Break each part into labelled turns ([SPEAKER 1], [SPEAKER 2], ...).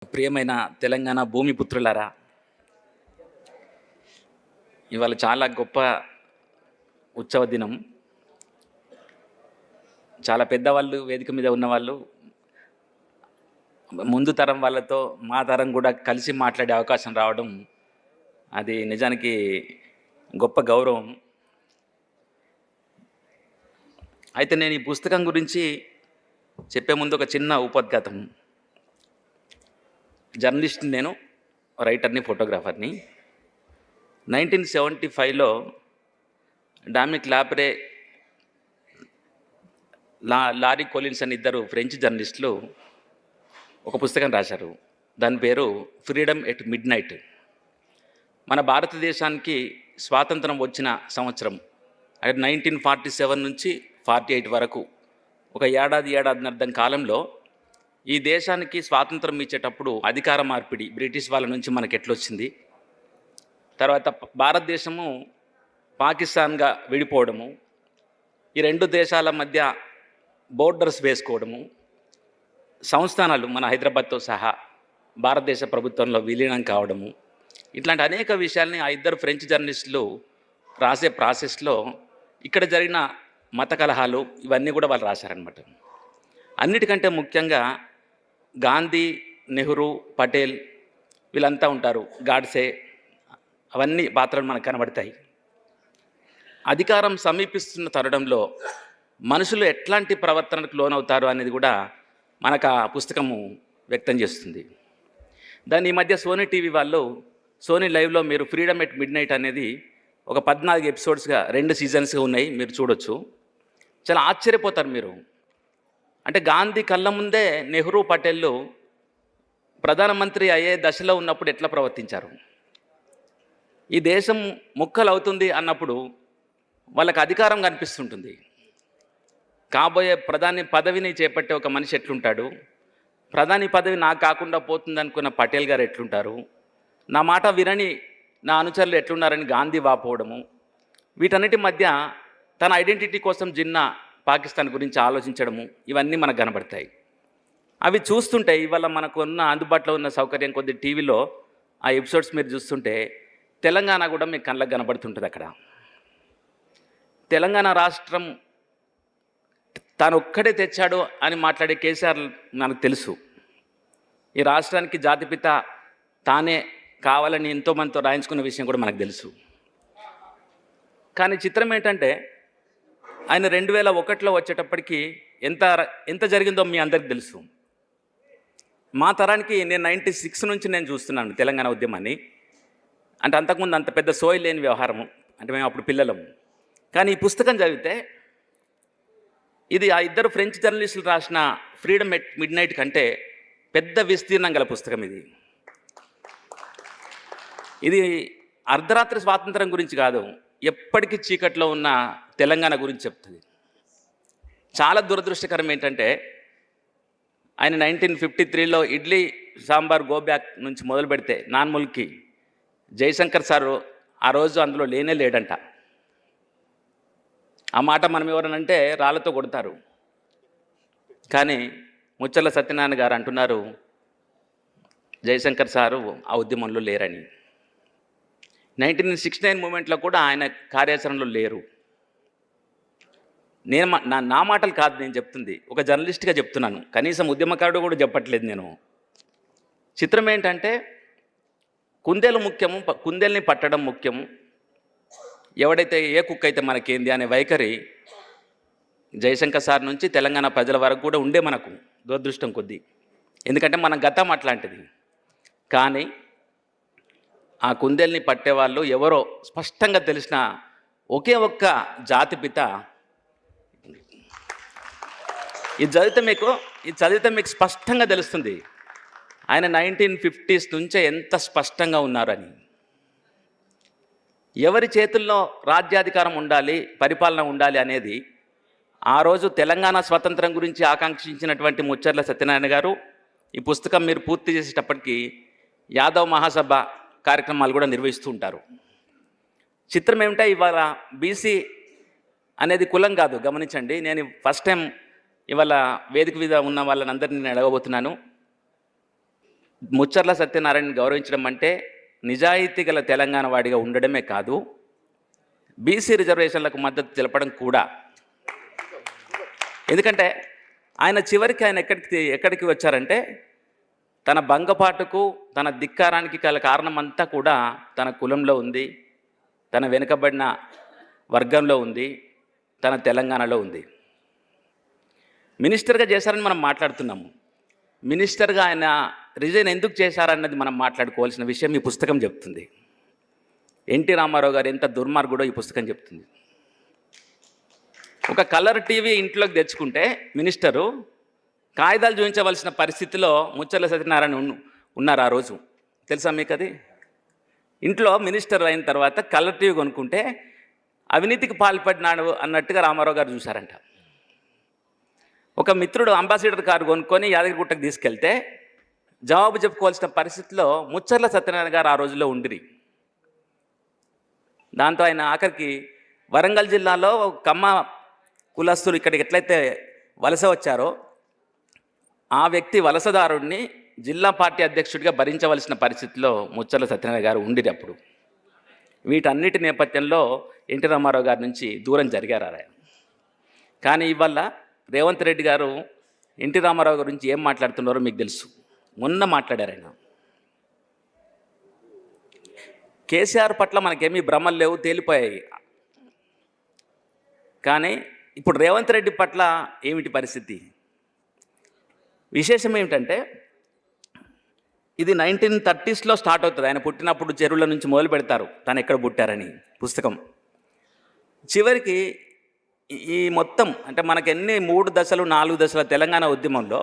[SPEAKER 1] ప్రియమైన తెలంగాణ భూమిపుత్రులారా, ఇవాళ చాలా గొప్ప ఉత్సవ దినం. చాలా పెద్దవాళ్ళు వేదిక మీద ఉన్నవాళ్ళు ముందు తరం వాళ్ళతో మా తరం కూడా కలిసి మాట్లాడే అవకాశం రావడం అది నిజానికి గొప్ప గౌరవం. అయితే నేను ఈ పుస్తకం గురించి చెప్పే ముందు ఒక చిన్న ఉపద్ఘాతం. జర్నలిస్ట్, నేను రైటర్ని, ఫోటోగ్రాఫర్ని. 1975లో డామినిక్ లాప్రే, లారీ కొలిన్స్ అని ఇద్దరు ఫ్రెంచ్ జర్నలిస్టులు ఒక పుస్తకం రాశారు. దాని పేరు ఫ్రీడమ్ ఎట్ మిడ్ నైట్. మన భారతదేశానికి స్వాతంత్రం వచ్చిన సంవత్సరం అంటే 1947 నుంచి 48 వరకు ఒక ఏడాదిన్నర కాలంలో ఈ దేశానికి స్వాతంత్రం ఇచ్చేటప్పుడు అధికార మార్పిడి బ్రిటిష్ వాళ్ళ నుంచి మనకి ఎట్లొచ్చింది, తర్వాత భారతదేశము పాకిస్తాన్గా విడిపోవడము, ఈ రెండు దేశాల మధ్య బోర్డర్స్ వేసుకోవడము, సంస్థానాలు మన హైదరాబాద్తో సహా భారతదేశ ప్రభుత్వంలో విలీనం కావడము, ఇట్లాంటి అనేక విషయాల్ని ఆ ఇద్దరు ఫ్రెంచ్ జర్నలిస్టులు రాసే ప్రాసెస్లో ఇక్కడ జరిగిన మత కలహాలు ఇవన్నీ కూడా వాళ్ళు రాశారనమాట. అన్నిటికంటే ముఖ్యంగా గాంధీ, నెహ్రూ, పటేల్ వీళ్ళంతా ఉంటారు, గాడ్సే, అవన్నీ పాత్రలు మనకు కనబడతాయి. అధికారం సమీపిస్తున్న తరుణంలో మనుషులు ఎట్లాంటి ప్రవర్తనకు లోనవుతారు అనేది కూడా మనకు ఆ పుస్తకము వ్యక్తం చేస్తుంది. దాన్ని ఈ మధ్య సోనీ టీవీ వాళ్ళు, సోనీ లైవ్లో మీరు ఫ్రీడమ్ ఎట్ మిడ్ నైట్ అనేది ఒక 14 ఎపిసోడ్స్గా 2 సీజన్స్గా ఉన్నాయి, మీరు చూడొచ్చు. చాలా ఆశ్చర్యపోతారు మీరు. అంటే గాంధీ కళ్ళ ముందే నెహ్రూ, పటేళ్ళు ప్రధానమంత్రి అయ్యే దశలో ఉన్నప్పుడు ఎట్లా ప్రవర్తించారు, ఈ దేశం ముక్కలు అవుతుంది అన్నప్పుడు వాళ్ళకి అధికారం కనిపిస్తుంటుంది. కాబోయే ప్రధాని పదవిని చేపట్టే ఒక మనిషి ఎట్లుంటాడు, ప్రధాని పదవి నాకు కాకుండా పోతుంది అనుకున్న పటేల్ గారు ఎట్లుంటారు, నా మాట వినని నా అనుచరులు ఎట్లున్నారని గాంధీ వాపోవడము, వీటన్నిటి మధ్య తన ఐడెంటిటీ కోసం జిన్నా పాకిస్తాన్ గురించి ఆలోచించడము, ఇవన్నీ మనకు కనబడతాయి. అవి చూస్తుంటే ఇవాళ మనకు ఉన్న అందుబాటులో ఉన్న సౌకర్యం కొద్ది టీవీలో ఆ ఎపిసోడ్స్ మీరు చూస్తుంటే తెలంగాణ కూడా మీకు కళ్ళకు కనబడుతుంటుంది. అక్కడ తెలంగాణ రాష్ట్రం తాను ఒక్కడే తెచ్చాడు అని మాట్లాడే కేసీఆర్ మనకు తెలుసు. ఈ రాష్ట్రానికి జాతిపిత తానే కావాలని ఎంతోమందితో రాయించుకున్న విషయం కూడా మనకు తెలుసు. కానీ చిత్రం ఏంటంటే ఆయన 2001లో వచ్చేటప్పటికి ఎంత జరిగిందో మీ అందరికి తెలుసు. మా తరానికి నేను 96 నుంచి నేను చూస్తున్నాను తెలంగాణ ఉద్యమాన్ని. అంటే అంతకుముందు అంత పెద్ద సోయి లేని వ్యవహారము, అంటే మేము అప్పుడు పిల్లలము. కానీ ఈ పుస్తకం చదివితే ఇది ఆ ఇద్దరు ఫ్రెంచ్ జర్నలిస్టులు రాసిన ఫ్రీడమ్ ఎట్ మిడ్ నైట్ కంటే పెద్ద విస్తీర్ణం గల పుస్తకం ఇది. ఇది అర్ధరాత్రి స్వాతంత్రం గురించి కాదు, ఎప్పటికీ చీకట్లో ఉన్న తెలంగాణ గురించి చెప్తుంది. చాలా దురదృష్టకరం ఏంటంటే ఆయన 1953లో ఇడ్లీ సాంబార్ గో బ్యాక్ నుంచి మొదలు పెడితే నాన్ముల్కి జయశంకర్ సారు ఆ రోజు అందులో లేనే లేడంట. ఆ మాట మనం ఎవరనంటే రాళ్ళతో కొడతారు. కానీ ముచ్చర్ల సత్యనారాయణ గారు అంటున్నారు జయశంకర్ సారు ఆ ఉద్యమంలో లేరని. 1969 మూమెంట్లో కూడా ఆయన కార్యాచరణలో లేరు. నేను నా మాటలు కాదు నేను చెప్తుంది, ఒక జర్నలిస్ట్గా చెప్తున్నాను. కనీసం ఉద్యమకారుడు కూడా చెప్పట్లేదు నేను. చిత్రం ఏంటంటే కుందేలు ముఖ్యము, కుందేల్ని పట్టడం ముఖ్యము, ఎవడైతే ఏ కుక్క అయితే మనకేంది అనే వైఖరి జయశంకర్ సార్ నుంచి తెలంగాణ ప్రజల వరకు కూడా ఉండే మనకు దురదృష్టం కొద్దీ. ఎందుకంటే మన గతం అట్లాంటిది. కానీ ఆ కుందేల్ని పట్టేవాళ్ళు ఎవరో స్పష్టంగా తెలిసిన ఒకే ఒక్క జాతిపిత. ఇది చదివితే మీకు స్పష్టంగా తెలుస్తుంది ఆయన 1950s నుంచే ఎంత స్పష్టంగా ఉన్నారని. ఎవరి చేతుల్లో రాజ్యాధికారం ఉండాలి, పరిపాలన ఉండాలి అనేది ఆ రోజు తెలంగాణ స్వతంత్రం గురించి ఆకాంక్షించినటువంటి ముచ్చర్ల సత్యనారాయణ గారు ఈ పుస్తకం మీరు పూర్తి చేసేటప్పటికి యాదవ్ మహాసభ కార్యక్రమాలు కూడా నిర్వహిస్తూ ఉంటారు. చిత్రం ఏమిటంటే ఇవాళ బీసీ అనేది కులం కాదు, గమనించండి. నేను ఫస్ట్ టైం ఇవాళ వేదిక మీద ఉన్న వాళ్ళని అందరినీ నేను అడగబోతున్నాను. ముచ్చర్ల సత్యనారాయణ గౌరవించడం అంటే నిజాయితీ గల తెలంగాణ వాడిగా ఉండడమే కాదు, బీసీ రిజర్వేషన్లకు మద్దతు తెలపడం కూడా. ఎందుకంటే ఆయన చివరికి ఆయన ఎక్కడికి వచ్చారంటే తన భంగపాటుకు, తన ధిక్కారానికి గల కారణం అంతా కూడా తన కులంలో ఉంది, తన వెనుకబడిన వర్గంలో ఉంది, తన తెలంగాణలో ఉంది. మినిస్టర్గా చేశారని మనం మాట్లాడుతున్నాము. మినిస్టర్గా ఆయన రిజైన్ ఎందుకు చేశారన్నది మనం మాట్లాడుకోవాల్సిన విషయం ఈ పుస్తకం చెప్తుంది. ఎన్టీ రామారావు గారు ఎంత దుర్మార్గుడో ఈ పుస్తకం చెప్తుంది. ఒక కలర్ టీవీ ఇంట్లోకి తెచ్చుకుంటే మినిస్టరు కాగితాలు చూపించవలసిన పరిస్థితిలో ముచ్చర్ల సత్యనారాయణ ఉన్నారు ఆ రోజు. తెలుసా మీకు అది? ఇంట్లో మినిస్టర్ అయిన తర్వాత కలర్ టీవీ కొనుక్కుంటే అవినీతికి పాల్పడినాడు అన్నట్టుగా రామారావు గారు చూశారంట. ఒక మిత్రుడు అంబాసిడర్ కారు కొనుక్కొని యాదగిరిగుట్టకు తీసుకెళ్తే జవాబు చెప్పుకోవాల్సిన పరిస్థితిలో ముచ్చర్ల సత్యనారాయణ గారు ఆ రోజుల్లో ఉండిరి. దాంతో ఆయన ఆఖరికి వరంగల్ జిల్లాలో కమ్మ కులస్తులు ఇక్కడికి ఎట్లయితే వలస వచ్చారో ఆ వ్యక్తి వలసదారుడిని జిల్లా పార్టీ అధ్యక్షుడిగా భరించవలసిన పరిస్థితిలో ముచ్చర్ల సత్యనారాయణ గారు ఉండిరి అప్పుడు. వీటన్నిటి నేపథ్యంలో ఎన్టీ రామారావు గారి నుంచి దూరం జరిగారు ఆయన. కానీ ఇవాళ రేవంత్ రెడ్డి గారు ఎన్టీ రామారావు గురించి ఏం మాట్లాడుతున్నారో మీకు తెలుసు. మొన్న మాట్లాడారు ఆయన. కేసీఆర్ పట్ల మనకేమీ భ్రమలు లేవు, తేలిపోయాయి. కానీ ఇప్పుడు రేవంత్ రెడ్డి పట్ల ఏమిటి పరిస్థితి? విశేషం ఏమిటంటే ఇది 1930s స్టార్ట్ అవుతుంది. ఆయన పుట్టినప్పుడు చెరువుల నుంచి మొదలు పెడతారు తను ఎక్కడ పుట్టారని పుస్తకం. చివరికి ఈ మొత్తం అంటే మనకెన్ని 3 దశలు 4 దశల తెలంగాణ ఉద్యమంలో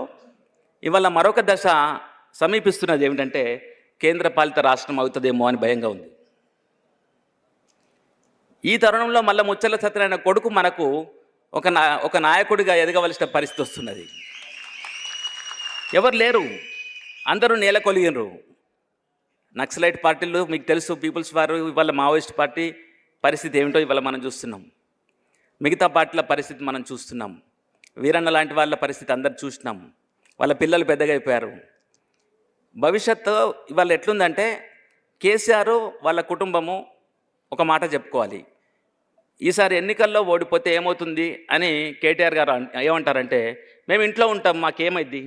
[SPEAKER 1] ఇవాళ మరొక దశ సమీపిస్తున్నది. ఏమిటంటే కేంద్ర పాలిత రాష్ట్రం అవుతుందేమో అని భయంగా ఉంది. ఈ తరుణంలో మళ్ళీ ముచ్చర్ల సత్యనారాయణ కొడుకు మనకు ఒక నాయకుడిగా ఎదగవలసిన పరిస్థితి వస్తున్నది. ఎవరు లేరు, అందరూ నేల కొలిగినరు. నక్సలైట్ పార్టీలు మీకు తెలుసు, పీపుల్స్ వారు, ఇవాళ మావోయిస్ట్ పార్టీ పరిస్థితి ఏమిటో ఇవాళ మనం చూస్తున్నాం. మిగతా పార్టీల పరిస్థితి మనం చూస్తున్నాం. వీరన్న లాంటి వాళ్ళ పరిస్థితి అందరు చూసినాం. వాళ్ళ పిల్లలు పెద్దగా అయిపోయారు. భవిష్యత్తు ఇవాళ ఎట్లుందంటే కేసీఆర్ వాళ్ళ కుటుంబము ఒక మాట చెప్పుకోవాలి. ఈసారి ఎన్నికల్లో ఓడిపోతే ఏమవుతుంది అని కేటీఆర్ గారు ఏమంటారంటే, మేము ఇంట్లో ఉంటాం, మాకేమైద్ది,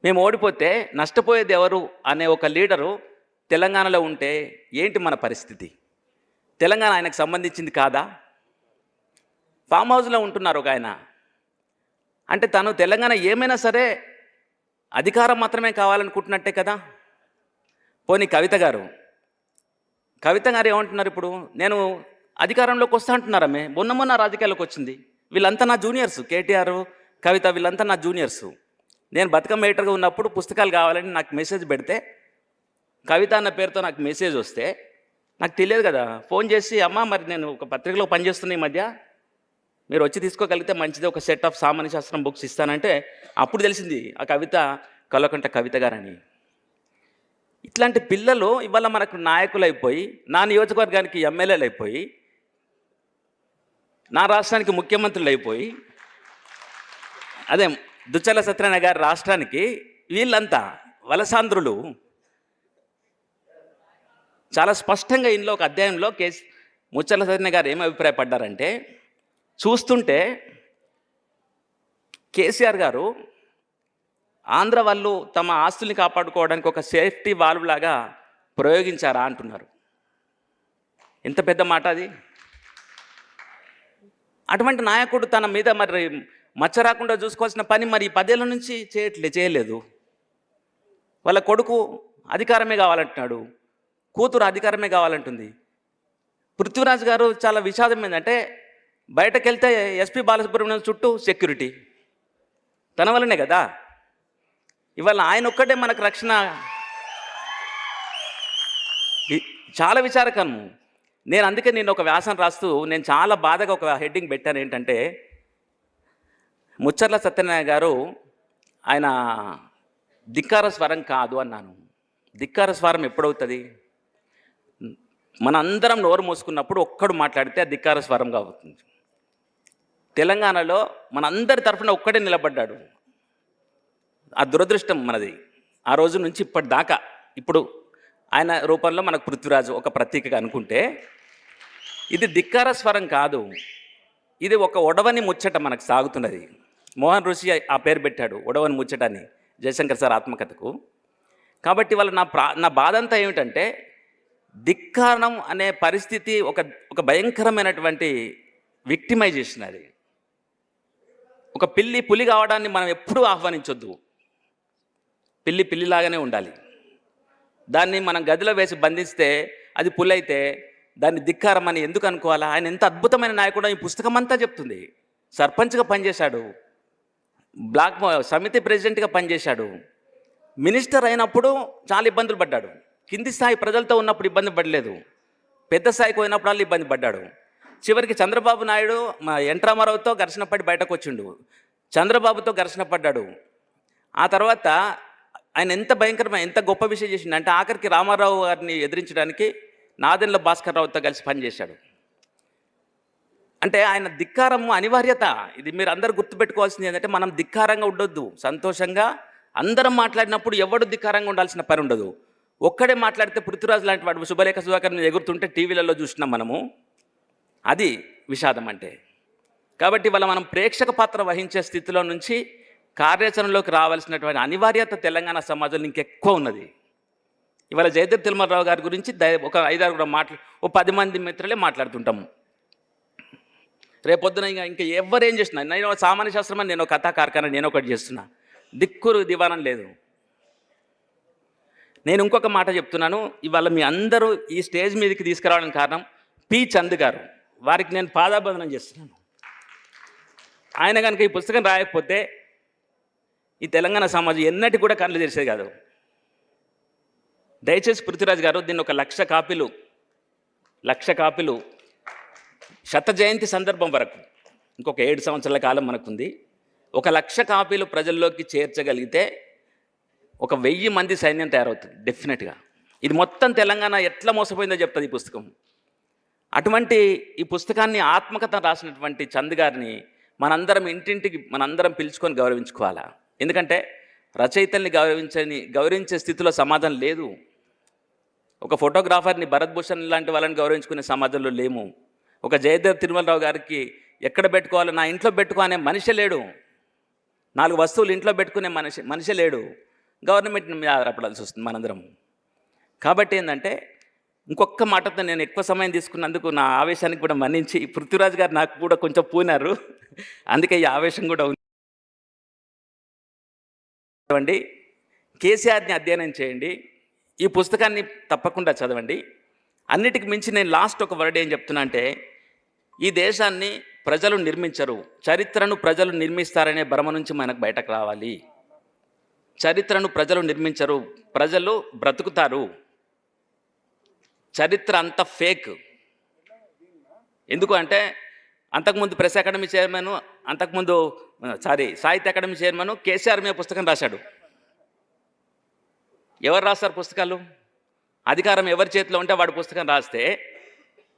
[SPEAKER 1] మేము ఓడిపోతే నష్టపోయేది ఎవరు అనే ఒక లీడరు తెలంగాణలో ఉంటే ఏంటి మన పరిస్థితి? తెలంగాణ ఆయనకు సంబంధించింది కాదా? ఫామ్ హౌస్లో ఉంటున్నారు ఒక ఆయన. అంటే తను తెలంగాణ ఏమైనా సరే అధికారం మాత్రమే కావాలనుకుంటున్నట్టే కదా. పోనీ కవిత గారు ఏమంటున్నారు ఇప్పుడు? నేను అధికారంలోకి వస్తా అంటున్నారమే. మొన్న రాజకీయాల్లోకి వచ్చింది. వీళ్ళంతా నా జూనియర్స్, కేటీఆర్, కవిత వీళ్ళంతా నా జూనియర్సు. నేను బతుకమ్మ ఎడిటర్గా ఉన్నప్పుడు పుస్తకాలు కావాలని నాకు మెసేజ్ పెడితే, కవిత అన్న పేరుతో నాకు మెసేజ్ వస్తే నాకు తెలియదు కదా. ఫోన్ చేసి, అమ్మ మరి నేను ఒక పత్రికలో పనిచేస్తున్నా ఈ మధ్య, మీరు వచ్చి తీసుకోగలిగితే మంచిది, ఒక సెట్ ఆఫ్ సామాన్య శాస్త్రం బుక్స్ ఇస్తానంటే అప్పుడు తెలిసింది ఆ కవిత కల్వకుంట్ల కవిత గారని. ఇట్లాంటి పిల్లలు ఇవాళ మనకు నాయకులు అయిపోయి, నా నియోజకవర్గానికి ఎమ్మెల్యేలు అయిపోయి, నా రాష్ట్రానికి ముఖ్యమంత్రులు అయిపోయి, అదే దుచ్చల సత్యనారాయణ గారి రాష్ట్రానికి వీళ్ళంతా వలసాంధ్రులు. చాలా స్పష్టంగా ఇందులో ఒక అధ్యాయంలో ముచ్చర్ల సత్యనారాయణ గారు ఏమి అభిప్రాయపడ్డారంటే, చూస్తుంటే కేసీఆర్ గారు ఆంధ్ర వాళ్ళు తమ ఆస్తుల్ని కాపాడుకోవడానికి ఒక సేఫ్టీ వాల్వ్ లాగా ప్రయోగించారా అంటున్నారు. ఎంత పెద్ద మాట అది! అటువంటి నాయకుడు తన మీద మరి మచ్చ రాకుండా చూసుకోవాల్సిన పని మరి 10 ఏళ్ళ నుంచి చేయలేదు. వాళ్ళ కొడుకు అధికారమే కావాలంటున్నాడు, కూతురు అధికారమే కావాలంటుంది. పృథ్వీరాజ్ గారు చాలా విషాదం ఏంటంటే, బయటకు వెళ్తే ఎస్పీ బాలసుబ్రహ్మణ్యం చుట్టూ సెక్యూరిటీ తన వల్లనే కదా. ఇవాళ ఆయన ఒక్కటే మనకు రక్షణ. చాలా విచారకరం. అందుకే నేను ఒక వ్యాసం రాస్తూ నేను చాలా బాధగా ఒక హెడ్డింగ్ పెట్టాను. ఏంటంటే, ముచ్చర్ల సత్యనారాయణ గారు ఆయన ధిక్కార స్వరం కాదు అన్నాను. ధిక్కార స్వరం ఎప్పుడవుతుంది? మనందరం నోరు మూసుకున్నప్పుడు ఒక్కడు మాట్లాడితే ఆ ధిక్కార స్వరంగా అవుతుంది. తెలంగాణలో మనందరి తరఫున ఒక్కడే నిలబడ్డాడు. ఆ దురదృష్టం మనది. ఆ రోజు నుంచి ఇప్పటిదాకా ఇప్పుడు ఆయన రూపంలో మనకు పృథ్వీరాజు ఒక ప్రతీకగా అనుకుంటే, ఇది ధిక్కార స్వరం కాదు, ఇది ఒక ఒడవని ముచ్చట మనకు సాగుతున్నది. మోహన్ ఋషి ఆ పేరు పెట్టాడు, ఒడవని ముచ్చట అని, జయశంకర్ సార్ ఆత్మకథకు. కాబట్టి వాళ్ళ నా బాధ అంతా ఏమిటంటే, ధిక్కారం అనే పరిస్థితి ఒక భయంకరమైనటువంటి విక్టిమైజేషన్. అది ఒక పిల్లి పులి కావడాన్ని మనం ఎప్పుడూ ఆహ్వానించొద్దు. పిల్లి పిల్లిలాగానే ఉండాలి. దాన్ని మనం గదిలో వేసి బంధిస్తే అది పులి అయితే దాన్ని ధిక్కారం అని ఎందుకు అనుకోవాలా? ఆయన ఎంత అద్భుతమైన నాయకుడు ఈ పుస్తకం అంతా చెప్తుంది. సర్పంచ్గా పనిచేశాడు, బ్లాక్ సమితి ప్రెసిడెంట్గా పనిచేశాడు, మినిస్టర్ అయినప్పుడు చాలా ఇబ్బందులు పడ్డాడు, కింది స్థాయి ప్రజలతో ఉన్నప్పుడు ఇబ్బంది పడలేదు, పెద్ద స్థాయికి పోయినప్పుడు ఇబ్బంది పడ్డాడు. చివరికి చంద్రబాబు నాయుడు ఎన్ రామారావుతో ఘర్షణ పడి బయటకు వచ్చిండు, చంద్రబాబుతో ఘర్షణ పడ్డాడు. ఆ తర్వాత ఆయన ఎంత గొప్ప విషయం చేసిండు అంటే, ఆఖరికి రామారావు గారిని ఎదిరించడానికి నాదెండ్ల భాస్కర్ రావుతో కలిసి పనిచేశాడు. అంటే ఆయన ధిక్కారము అనివార్యత. ఇది మీరు అందరూ గుర్తుపెట్టుకోవాల్సింది ఏంటంటే, మనం ధిక్కారంగా ఉండొద్దు. సంతోషంగా అందరం మాట్లాడినప్పుడు ఎవడు ధిక్కారంగా ఉండాల్సిన పని ఉండదు. ఒక్కడే మాట్లాడితే పృథ్వీరాజు లాంటి వాడు శుభలేఖ సుధాకర్ మీద ఎగురుతుంటే టీవీలలో చూసినాం మనము. అది విషాదం అంటే. కాబట్టి ఇవాళ మనం ప్రేక్షక పాత్ర వహించే స్థితిలో నుంచి కార్యాచరణలోకి రావాల్సినటువంటి అనివార్యత తెలంగాణ సమాజంలో ఇంకెక్కువ ఉన్నది. ఇవాళ జయదేవ్ తిరుమలరావు గారి గురించి ఒక 5-6 ఓ 10 మంది మిత్రులే మాట్లాడుతుంటాము. రేపొద్దున ఇంకా ఎవరేం చేసినా, నేను సామాన్య శాస్త్రం అని, నేను కథా కార్ఖానా, నేను ఒకటి చేస్తున్నా, దిక్కురు దివానం లేదు. నేను ఇంకొక మాట చెప్తున్నాను, ఇవాళ మీ అందరూ ఈ స్టేజ్ మీదకి తీసుకురావడానికి కారణం పి చంద్ గారు. వారికి నేను పాదాబంధనం చేస్తున్నాను. ఆయన కనుక ఈ పుస్తకం రాయకపోతే ఈ తెలంగాణ సమాజం ఎన్నటి కూడా కళ్ళు తెరిచేది కాదు. దయచేసి పృథ్వీరాజ్ గారు దీన్ని ఒక 1,00,000 కాపీలు 100 జయంతి సందర్భం వరకు ఇంకొక 7 సంవత్సరాల కాలం మనకుంది. 1,00,000 కాపీలు ప్రజల్లోకి చేర్చగలిగితే ఒక 1000 మంది సైన్యం తయారవుతుంది డెఫినెట్గా. ఇది మొత్తం తెలంగాణ ఎట్లా మోసపోయిందో చెప్తుంది ఈ పుస్తకం. అటువంటి ఈ పుస్తకాన్ని ఆత్మకథ రాసినటువంటి చంద్ గారిని మనందరం ఇంటింటికి మనందరం పిలుచుకొని గౌరవించుకోవాలా. ఎందుకంటే రచయితల్ని గౌరవించే స్థితిలో సమాజం లేదు. ఒక ఫోటోగ్రాఫర్ని, భరత్ భూషణ్ లాంటి వాళ్ళని గౌరవించుకునే సమాజంలో లేము. ఒక జయదేవ్ తిరుమలరావు గారికి ఎక్కడ పెట్టుకోవాలో, నా ఇంట్లో పెట్టుకునే మనిషి లేడు, 4 వస్తువులు ఇంట్లో పెట్టుకునే మనిషి లేడు. గవర్నమెంట్ని మీద ఆధారపడాల్సి వస్తుంది మనందరం. కాబట్టి ఏంటంటే, ఇంకొక మాటతో నేను ఎక్కువ సమయం తీసుకున్నందుకు నా ఆవేశానికి కూడా మన్నించి, పృథ్వీరాజ్ గారు నాకు కూడా కొంచెం పూనారు, అందుకే ఈ ఆవేశం కూడా ఉంది. కేసీఆర్ని అధ్యయనం చేయండి, ఈ పుస్తకాన్ని తప్పకుండా చదవండి. అన్నిటికి మించి నేను లాస్ట్ ఒక వర్డ్ ఏం చెప్తున్నా అంటే, ఈ దేశాన్ని ప్రజలు నిర్మించరు, చరిత్రను ప్రజలు నిర్మిస్తారనే భ్రమ నుంచి మనకు బయటకు రావాలి. చరిత్రను ప్రజలు నిర్మించరు, ప్రజలు బ్రతుకుతారు. చరిత్ర అంత ఫేక్. ఎందుకు అంటే, అంతకుముందు ప్రెస్ అకాడమీ చైర్మన్, సాహిత్య అకాడమీ చైర్మన్ కేసీఆర్ మీద పుస్తకం రాశాడు. ఎవరు రాస్తారు పుస్తకాలు? అధికారం ఎవరి చేతిలో ఉంటే వాడు పుస్తకం రాస్తే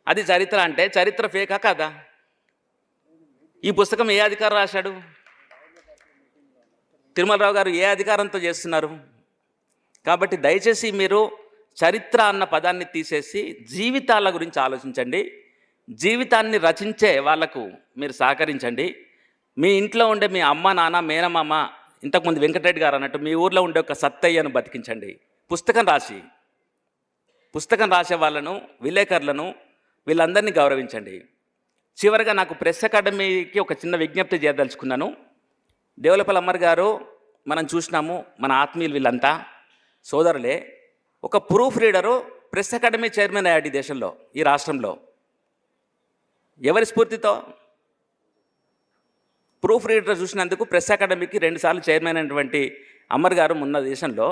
[SPEAKER 1] అది చరిత్ర. అంటే చరిత్ర ఫేకా కాదా? ఈ పుస్తకం ఏ అధికారం రాశాడు? తిరుమలరావు గారు ఏ అధికారంతో చేస్తున్నారు? కాబట్టి దయచేసి మీరు చరిత్ర అన్న పదాన్ని తీసేసి జీవితాల గురించి ఆలోచించండి. జీవితాన్ని రచించే వాళ్లకు మీరు సహకరించండి. మీ ఇంట్లో ఉండే మీ అమ్మ, నాన్న, మేనమామ, ఇంతకుముందు వెంకటరెడ్డి గారు అన్నట్టు మీ ఊర్లో ఉండే ఒక సత్తయ్యను బతికించండి. పుస్తకం రాసే వాళ్ళను, విలేకరులను, వీళ్ళందరినీ గౌరవించండి. చివరిగా నాకు ప్రెస్ అకాడమీకి ఒక చిన్న విజ్ఞప్తి చేయదలుచుకున్నాను. దేవులపల్లి అమ్మర్ గారు మనం చూసినాము, మన ఆత్మీయులు వీళ్ళంతా సోదరులే. ఒక proof reader press academy chairman అయ్యాడు ఈ దేశంలో, ఈ రాష్ట్రంలో. ఎవరి స్ఫూర్తితో? ప్రూఫ్ రీడర్ చూసినందుకు ప్రెస్ అకాడమీకి 2 సార్లు చైర్మన్ అయినటువంటి అమర్ గారు ఉన్న దేశంలో.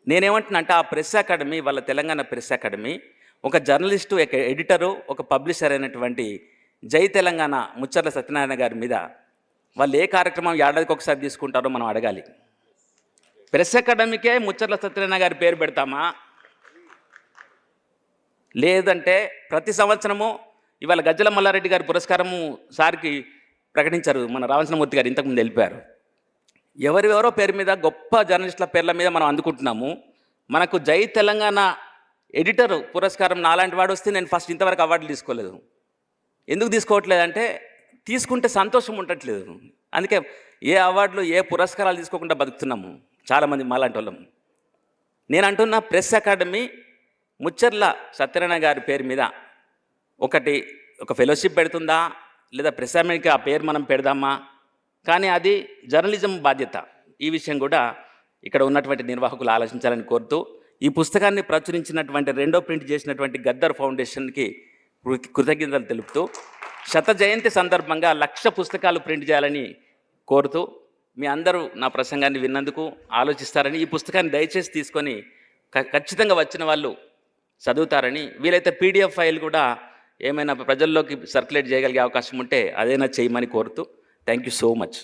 [SPEAKER 1] నేనేమంటున్నా అంటే, ఆ ప్రెస్ అకాడమీ, వాళ్ళ తెలంగాణ ప్రెస్ అకాడమీ, ఒక జర్నలిస్టు, ఒక ఎడిటరు, ఒక పబ్లిషర్ అయినటువంటి జై తెలంగాణ ముచ్చర్ల సత్యనారాయణ గారి మీద వాళ్ళు ఏ కార్యక్రమం ఏడాదికి ఒకసారి తీసుకుంటారో మనం అడగాలి. ప్రెస్ అకాడమీకే ముచ్చర్ల సత్యనారాయణ గారి పేరు పెడతామా? లేదంటే ప్రతి సంవత్సరము ఇవాళ గజ్జల మల్లారెడ్డి గారి పురస్కారము సార్కి ప్రకటించారు, మన రామచంద్రమూర్తి గారు ఇంతకుముందు వెళ్ళిపోయారు. ఎవరెవరో పేరు మీద గొప్ప జర్నలిస్టుల పేర్ల మీద మనం అందుకుంటున్నాము. మనకు జై తెలంగాణ ఎడిటర్ పురస్కారం నాలాంటి వాడు వస్తే నేను ఫస్ట్ ఇంతవరకు అవార్డులు తీసుకోలేదు. ఎందుకు తీసుకోవట్లేదంటే తీసుకుంటే సంతోషం ఉండట్లేదు. అందుకే ఏ అవార్డులు ఏ పురస్కారాలు తీసుకోకుండా బతుకుతున్నాము చాలామంది మాలాంటి వాళ్ళం. నేను అంటున్న ప్రెస్ అకాడమీ ముచ్చర్ల సత్యనారాయణ గారి పేరు మీద ఒక ఫెలోషిప్ పెడుతుందా లేదా ప్రెస్ అకాడమీకి ఆ పేరు మనం పెడదామా, కానీ అది జర్నలిజం బాధ్యత. ఈ విషయం కూడా ఇక్కడ ఉన్నటువంటి నిర్వాహకులు ఆలోచించాలని కోరుతూ, ఈ పుస్తకాన్ని ప్రచురించినటువంటి రెండో ప్రింట్ చేసినటువంటి గద్దర్ ఫౌండేషన్కి కృతజ్ఞతలు తెలుపుతూ, శత జయంతి సందర్భంగా 1,00,000 పుస్తకాలు ప్రింట్ చేయాలని కోరుతూ, మీ అందరూ నా ప్రసంగాన్ని విన్నందుకు ఆలోచిస్తారని, ఈ పుస్తకాన్ని దయచేసి తీసుకొని ఖచ్చితంగా వచ్చిన వాళ్ళు చదువుతారని, వీలైతే PDF ఫైల్ కూడా ఏమైనా ప్రజల్లోకి సర్క్యులేట్ చేయగలిగే అవకాశం ఉంటే అదైనా చేయమని కోరుతూ, థ్యాంక్ యూ సో మచ్.